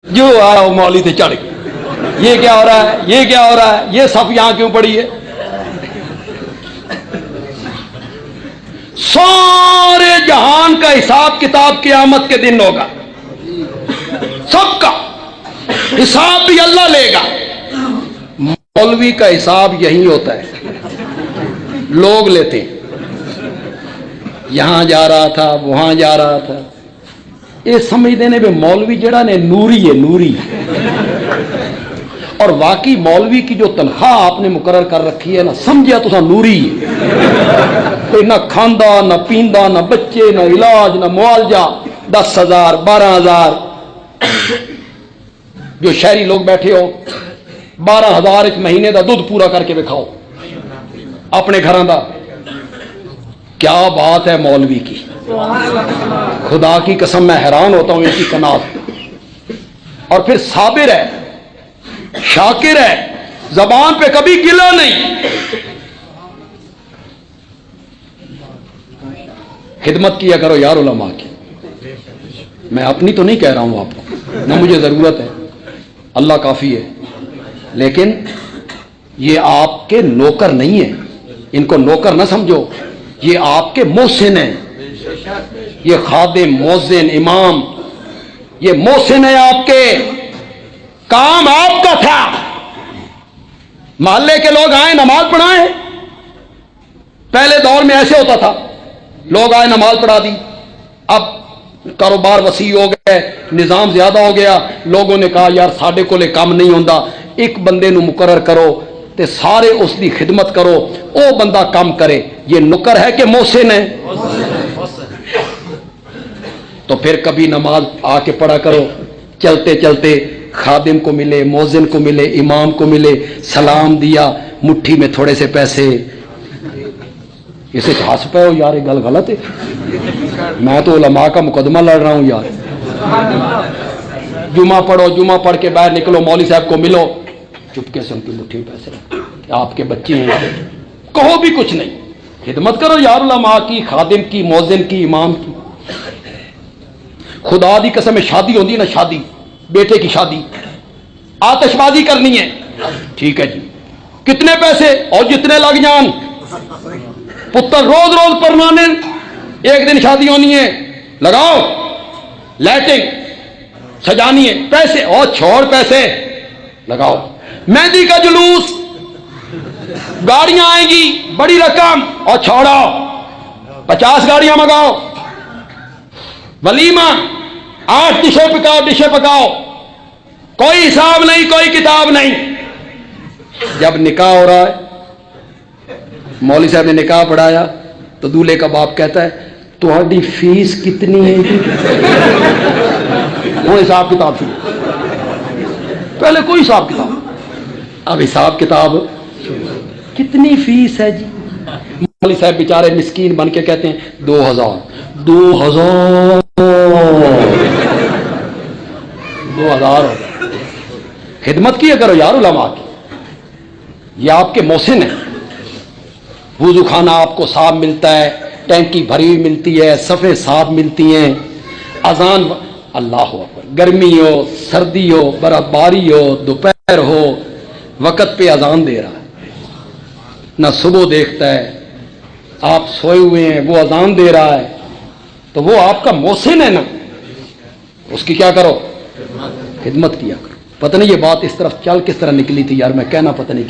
جو آیا وہ مولوی سے چڑھ گیا، یہ کیا ہو رہا ہے، یہ کیا ہو رہا ہے، یہ صف یہاں کیوں پڑی ہے؟ سارے جہان کا حساب کتاب قیامت کے دن ہوگا، سب کا حساب بھی اللہ لے گا۔ مولوی کا حساب یہی ہوتا ہے، لوگ لیتے ہیں، یہاں جا رہا تھا وہاں جا رہا تھا، یہ سمجھتے ہیں کہ مولوی جڑا نے نوری ہے، نوری۔ اور واقعی مولوی کی جو تنخواہ آپ نے مقرر کر رکھی ہے نا، سمجھیا تو نوری ہے، کوئی نہ کھاندا نہ پیندا نہ بچے نہ علاج نہ معالجہ، 10,000 12,000۔ جو شہری لوگ بیٹھے ہو 12,000 ایک مہینے دا دودھ پورا کر کے دکھاؤ اپنے گھراں دا، کیا بات ہے مولوی کی، خدا کی قسم میں حیران ہوتا ہوں ان کی قناعت۔ اور پھر صابر ہے، شاکر ہے، زبان پہ کبھی گلا نہیں۔ خدمت کیا کرو یار علماء کی، میں اپنی تو نہیں کہہ رہا ہوں آپ کو، نہ مجھے ضرورت ہے، اللہ کافی ہے، لیکن یہ آپ کے نوکر نہیں ہیں، ان کو نوکر نہ سمجھو، یہ آپ کے محسن ہیں، یہ خادم مؤذن امام، یہ محسن ہے آپ کے، کام آپ کا تھا محلے کے لوگ آئے نماز پڑھائیں۔ پہلے دور میں ایسے ہوتا تھا، لوگ آئے نماز پڑھا دی، اب کاروبار وسیع ہو گئے، نظام زیادہ ہو گیا، لوگوں نے کہا یار ساڈے کولے کام نہیں ہوندا، ایک بندے نو مقرر کرو تے سارے اس دی خدمت کرو، او بندہ کام کرے۔ یہ نکر ہے کہ محسن ہے؟ تو پھر کبھی نماز آ کے پڑھا کرو، چلتے چلتے خادم کو ملے، مؤذن کو ملے، امام کو ملے، سلام دیا، مٹھی میں تھوڑے سے پیسے، اسے ہنس پہ ہو یار، یہ گل غلط ہے، میں تو علماء کا مقدمہ لڑ رہا ہوں یار۔ جمعہ پڑھو، جمعہ پڑھ کے باہر نکلو، مولوی صاحب کو ملو، چپکے سے ان کی مٹھی میں پیسے، آپ کے بچے ہیں، کہو بھی کچھ نہیں، خدمت کرو یار علماء کی، خادم کی، مؤذن کی، امام کی۔ خدا دی قسم میں شادی ہوندی نا، شادی بیٹے کی شادی، آتش بازی کرنی ہے، ٹھیک ہے جی، کتنے پیسے؟ اور جتنے لگ جان، پتر روز روز پرنانے، ایک دن شادی ہونی ہے، لگاؤ لائٹنگ سجانی ہے، پیسے اور چھوڑ پیسے لگاؤ، مہندی کا جلوس، گاڑیاں آئیں گی بڑی رقم، اور چھوڑاؤ 50 گاڑیاں منگاؤ، ولیمہ 8 ڈشیں پکاؤ، کوئی حساب نہیں، کوئی کتاب نہیں۔ جب نکاح ہو رہا ہے، مولوی صاحب نے نکاح پڑھایا تو دولہے کا باپ کہتا ہے تہاڈی فیس کتنی ہے؟ وہ حساب کتاب شروع، پہلے کوئی حساب کتاب، اب حساب کتاب، کتنی فیس ہے جی؟ مولوی صاحب بیچارے مسکین بن کے کہتے ہیں 2,000 2,000 ہو گئے۔ خدمت کیا کرو یار علماء کی، یہ آپ کے محسن ہیں، وضو خانہ آپ کو صاف ملتا ہے، ٹینکی بھری ہوئی ملتی ہے، صفیں صاف ملتی ہیں، اذان، اللہ اکبر، گرمی ہو سردی ہو برف باری ہو دوپہر ہو، وقت پہ اذان دے رہا ہے، نہ صبح دیکھتا ہے، آپ سوئے ہوئے ہیں وہ اذان دے رہا ہے، تو وہ آپ کا محسن ہے نا، اس کی کیا کرو؟ خدمت کیا کرو۔ پتہ نہیں یہ بات اس طرف چل کس طرح نکلی تھی یار، میں کہنا پتہ نہیں